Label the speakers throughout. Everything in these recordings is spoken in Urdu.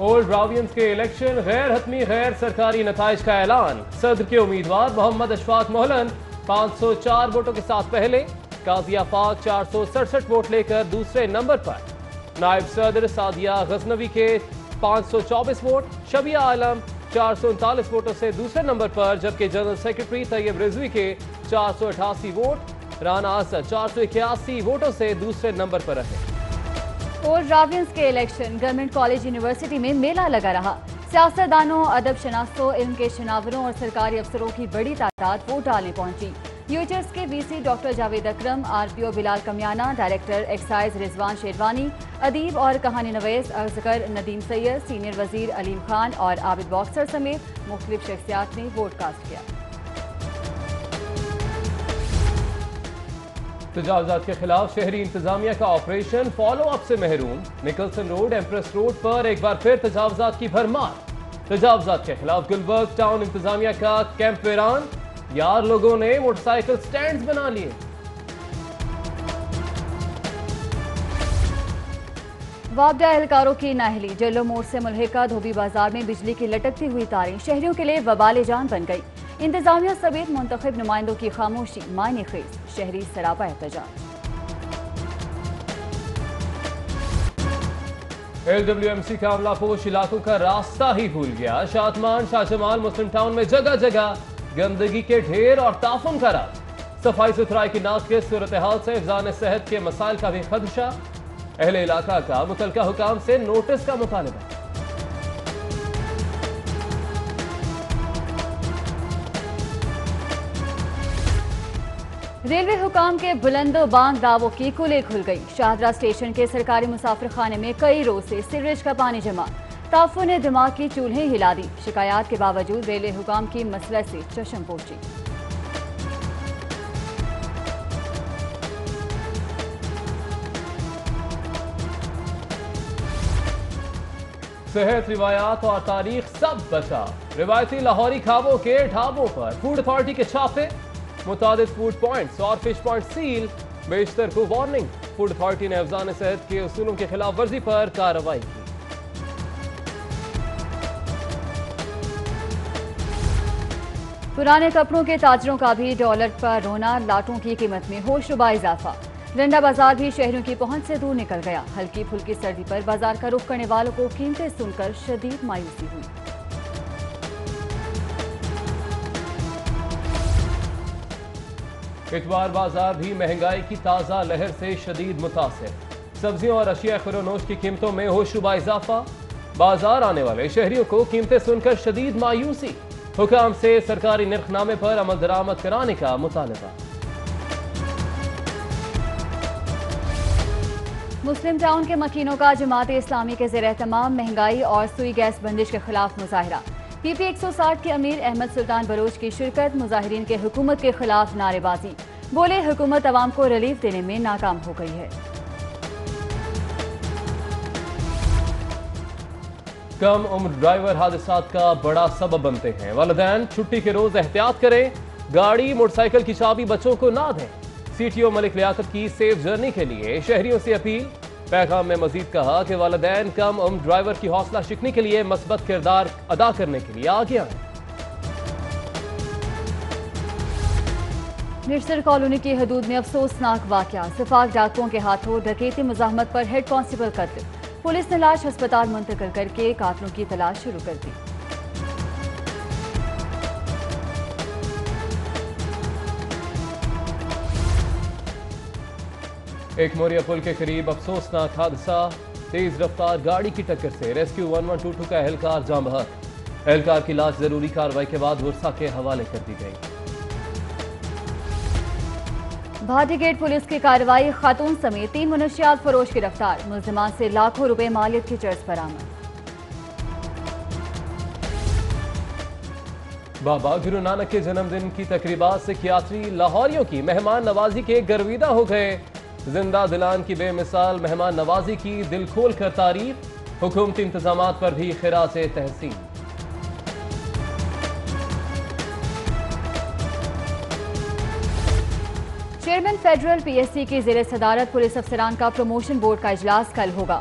Speaker 1: اولڈ راوینز کے الیکشن غیر حتمی غیر سرکاری نتائج کا اعلان۔ صدر کے امیدوار محمد اشفاق مہلن 504 ووٹوں کے ساتھ پہلے، قاضی آفاق 467 ووٹ لے کر دوسرے نمبر پر، نائب صدر سعدیہ غزنوی کے 524 ووٹ، شبیہ عالم 439 ووٹوں سے دوسرے نمبر پر، جبکہ جنرل سیکرٹری طیب رضوی کے 488 ووٹ، رانا اسد 481 ووٹوں سے دوسرے نمبر پر رہے۔
Speaker 2: اولڈ راوینز کے الیکشن گورنمنٹ کالج یونیورسٹی میں میلہ لگا رہا۔ سیاستدانوں، ادب شناسوں، علم کے شناوروں اور سرکاری افسروں کی بڑی تعداد ووٹ ڈالنے پہنچی۔ یوچرز کے وی سی ڈاکٹر جاوید اکرم، آر پی او بلال کمیانہ، ڈائریکٹر ایکسائز رضوان شیروانی، ادیب اور کہانی نویس اصغر ندیم سید، سینئر وزیر علیم خان اور عابد باکسر سمیت مختلف شخصیات نے ووٹ کاسٹ کیا۔
Speaker 1: تجاوزات کے خلاف شہری انتظامیہ کا آپریشن فالو اپ سے محروم۔ نکلسن روڈ، ایمپریس روڈ پر ایک بار پھر تجاوزات کی بھرمار۔ تجاوزات کے خلاف گلبرگ ٹاؤن انتظامیہ کا کیمپ ویران، یار لوگوں نے موٹر سائیکل سٹینڈز بنا لیے۔
Speaker 2: وابڈہ اہلکاروں کی نااہلی، جیلو موڑ سے ملحقہ دھوبی بازار میں بجلی کی لٹکتی ہوئی تاریں شہریوں کے لیے وبال جان بن گئی۔ انتظامیہ سمیت منتخب نمائندوں کی خاموشی معنی خیز، شہری سراپا احتجاج۔
Speaker 1: ایل ڈبلیو ایم سی کا عملہ پوش علاقوں کا راستہ ہی بھول گیا۔ شادمان، شاہ جمال، مسلم ٹاؤن میں جگہ جگہ گندگی کے ڈھیر اور تعفن کا راز۔ صفائی ستھرائی کی ناقص صورتحال سے افزان صحت کے مسائل کا بھی خدشہ۔ اہل علاقہ کا متعلقہ حکام سے نوٹس کا مطالبہ۔
Speaker 2: ریلوے حکام کے بلند و بانگ دعووں کی کھلے کھل گئی۔ شاہدرہ اسٹیشن کے سرکاری مسافر خانے میں کئی روز سے سیوریج کا پانی جمع، تعفن نے دماغ کی چولہیں ہلا دی۔ شکایات کے باوجود ریلوے حکام کی مسئلہ سے چشم پوشی۔
Speaker 1: صحت، روایات اور تاریخ سب بچا۔ روایتی لاہوری کھابوں کے ڈھابوں پر فوڈ اتھارٹی کے چھاپے، متعدد فوڈ پوائنٹس اور فش پوائنٹ سیل، بیشتر کو وارننگ۔ فوڈ اتھارٹی نے افزان صحت کے اصولوں کی خلاف ورزی پر کارروائی کی۔
Speaker 2: پرانے کپڑوں کے تاجروں کا بھی ڈالر پر رونا، لاٹوں کی قیمت میں ہوشربا اضافہ۔ رنڈا بازار بھی شہریوں کی پہنچ سے دور نکل گیا۔ ہلکی پھلکی سردی پر بازار کا رخ کرنے والوں کو قیمتیں سن کر شدید مایوسی ہوئی۔
Speaker 1: اتوار بازار بھی مہنگائی کی تازہ لہر سے شدید متاثر۔ سبزیوں اور اشیاء خورونوش کی قیمتوں میں ہوشربا اضافہ۔ بازار آنے والے شہریوں کو قیمتیں سن کر شدید مایوسی۔ حکام سے سرکاری نرخ نامے پر عمل درآمد کرانے کا مطالبہ۔
Speaker 2: مسلم ٹاؤن کے مکینوں کا جماعت اسلامی کے زیر اہتمام مہنگائی اور سوئی گیس بندش کے خلاف مظاہرہ۔ پی پی 160 کے امیر احمد سلطان بلوچ کی شرکت۔ مظاہرین کے حکومت کے خلاف نعرے بازی، بولے حکومت عوام کو ریلیف دینے میں ناکام ہو گئی ہے۔
Speaker 1: کم عمر ڈرائیور حادثات کا بڑا سبب بنتے ہیں۔ والدین چھٹی کے روز احتیاط کریں، گاڑی موٹر سائیکل کی چابی بچوں کو نہ دیں۔ سی ٹی او ملک لیاقت کی سیف جرنی کے لیے شہریوں سے اپیل۔ پیغام میں مزید کہا کہ والدین کم عمر ڈرائیور کی حوصلہ شکنی کے لیے مثبت کردار ادا کرنے کے لیے آگے آئیں۔
Speaker 2: نشتر کالونی کی حدود میں افسوسناک واقعہ، سفاک ڈاکوؤں کے ہاتھوں ڈکیتی مزاحمت پر ہیڈ کانسٹیبل قتل۔ پولیس نے لاش ہسپتال منتقل کر کے قاتلوں کی تلاش شروع کر دی۔
Speaker 1: ایک موریا پل کے قریب افسوسناک حادثہ، تیز رفتار گاڑی کی ٹکر سے ریسکیو 1122 کا اہلکار جاں بحق۔ اہلکار کی لاش ضروری کارروائی کے بعد ورثاء کے حوالے کر دی گئی۔
Speaker 2: بھاٹی گیٹ پولیس کی کارروائی، خاتون سمیت 3 منشیات فروش گرفتار، ملزمان سے لاکھوں روپے مالیت کی چرس برآمد۔
Speaker 1: بابا گرو نانک کے جنم دن کی تقریبات سکیاتری لاہوریوں کی مہمان نوازی کے گرویدہ ہو گئے۔ زندہ دلان کی بے مثال مہمان نوازی کی دل کھول کر تعریف، حکومتی انتظامات پر بھی خراج تحسین۔ Chairman federal P S C کی زیر صدارت پولیس افسران کا پروموشن بورڈ کا اجلاس کل ہوگا۔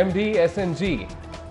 Speaker 1: MD SNG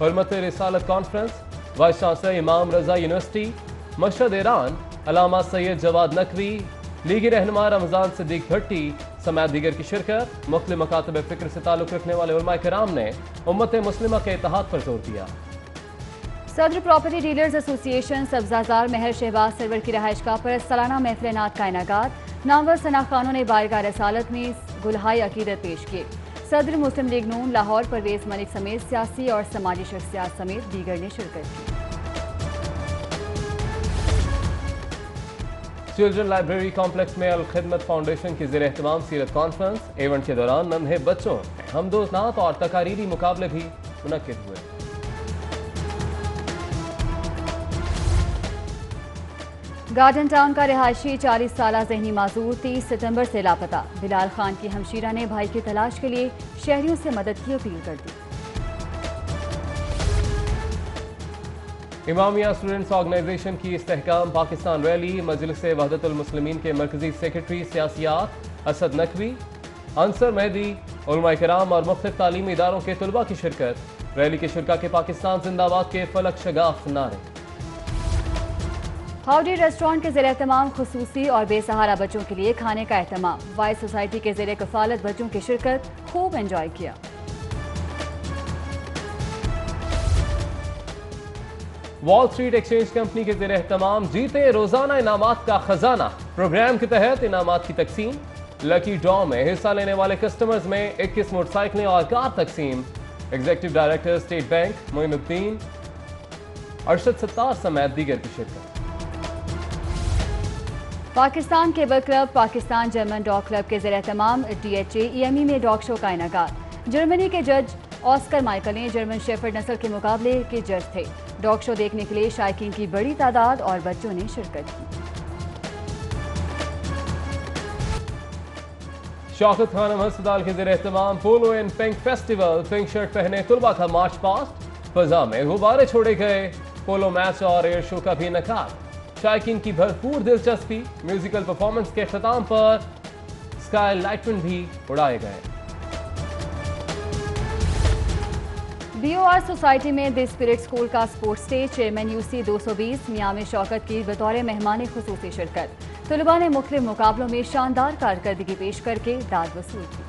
Speaker 1: حرمت رسالت کانفرنس، وائس چانسلر امام رضا یونیورسٹی، مشہد ایران علامہ سید جواد نقوی، لیگی رہنما رمضان صدیق بھٹی سمیت دیگر کی شرکت۔ مختلف مکاتب فکر سے تعلق رکھنے والے علماء کرام نے امت مسلمہ کے اتحاد پر زور دیا۔
Speaker 2: صدر پراپرٹی ڈیلرز ایسوسی ایشن سبزازار مہر شہباز سرور کی رہائش گاہ پر سالانہ محفل نعت کا انعقاد۔ نامور ثنا خانوں نے بارگاہ رسالت میں گلہائے عقیدت پیش کیے۔ صدر مسلم لیگ نون لاہور پرویز ملک سمیت سیاسی اور سماجی شخصیات سمیت دیگر نے شرکت کی۔
Speaker 1: چلڈرن لائبریری کمپلیکس میں الخدمت فاؤنڈیشن کی زیر اہتمام سیرت کانفرنس۔ ایونٹ کے دوران ننھے بچوں حمد و نعت اور تقاریری مقابلے بھی منعقد ہوئے۔
Speaker 2: گارڈن ٹاؤن کا رہائشی 40 سالہ ذہنی معذور 30 ستمبر سے لاپتہ۔ بلال خان کی ہمشیرہ نے بھائی کی تلاش کے لیے شہریوں سے مدد کی اپیل کر دی۔
Speaker 1: امامیہ اسٹوڈنٹس آرگنائزیشن کی استحکام پاکستان ریلی، مجلس وحدت المسلمین کے مرکزی سیکرٹری سیاسیات اسد نقوی، انصر مہدی، علماء کرام اور مختلف تعلیمی اداروں کے طلباء کی شرکت۔ ریلی کے شرکاء کے پاکستان زندہ باد کے فلک شگاف نعرے۔
Speaker 2: ہاؤڈی ریسٹورانٹ کے زیر اہتمام خصوصی اور بے سہارا بچوں کے لیے کھانے کا اہتمام۔ وائس سوسائٹی کے زیر کفالت بچوں کی شرکت، خوب انجوائے کیا۔
Speaker 1: وال اسٹریٹ ایکسچینج کمپنی کے زیر اہتمام جیتے روزانہ انعامات کا خزانہ۔ پروگرام کے تحت انعامات کی تقسیم۔ لکی ڈرا میں حصہ لینے والے کسٹمرز میں 21 موٹر سائیکلیں اور کار تقسیم۔ ایگزیکٹو ڈائریکٹر اسٹیٹ بینک معین الدین، ارشد ستار سمیت دیگر کی شرکت۔
Speaker 2: Pakistan cable club Pakistan German dog club کے زیر اہتمام DHA-EME میں ڈاگ شو کا انعقاد۔ جرمنی کے جج آسکر مائیکلیں جرمن شیفرڈ نسل کے مقابلے کے جج تھے۔ ڈاگ شو دیکھنے کے لیے شائقین کی بڑی تعداد اور بچوں نے شرکت کی۔
Speaker 1: شوکت خانم ہسپتال کے زیر اہتمام polo and pink festival. Pink shirt پہنے طلباء کا مارچ پاسٹ، فضا میں غبارے چھوڑے گئے۔ پولو میچ اور ایئر شو کا بھی انعقاد۔ شائقین کی بھرپور دلچسپی۔ میوزیکل پرفارمنس کے اختتام پر اسکائی لائٹن بھی اڑائے گئے۔
Speaker 2: BOR سوسائٹی میں دی اسپرٹ اسکول کا اسپورٹس ڈے، چیئرمین UC 220 میاں میں شوکت کی بطور مہمان خصوصی شرکت۔ طلباء نے مختلف مقابلوں میں شاندار کارکردگی پیش کر کے داد وصول کی۔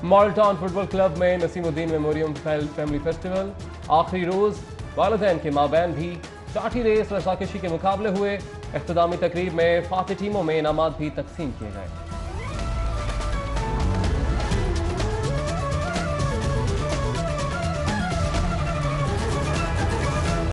Speaker 1: ماڈل ٹاؤن فٹ بال کلب میں نسیم الدین میموریل فیملی فیسٹیول۔ آخری روز والدین کے مابین بھی چاٹی ریس رساکشی کے مقابلے ہوئے۔ اختتامی تقریب میں فاتح ٹیموں میں انعامات بھی تقسیم کیے گئے۔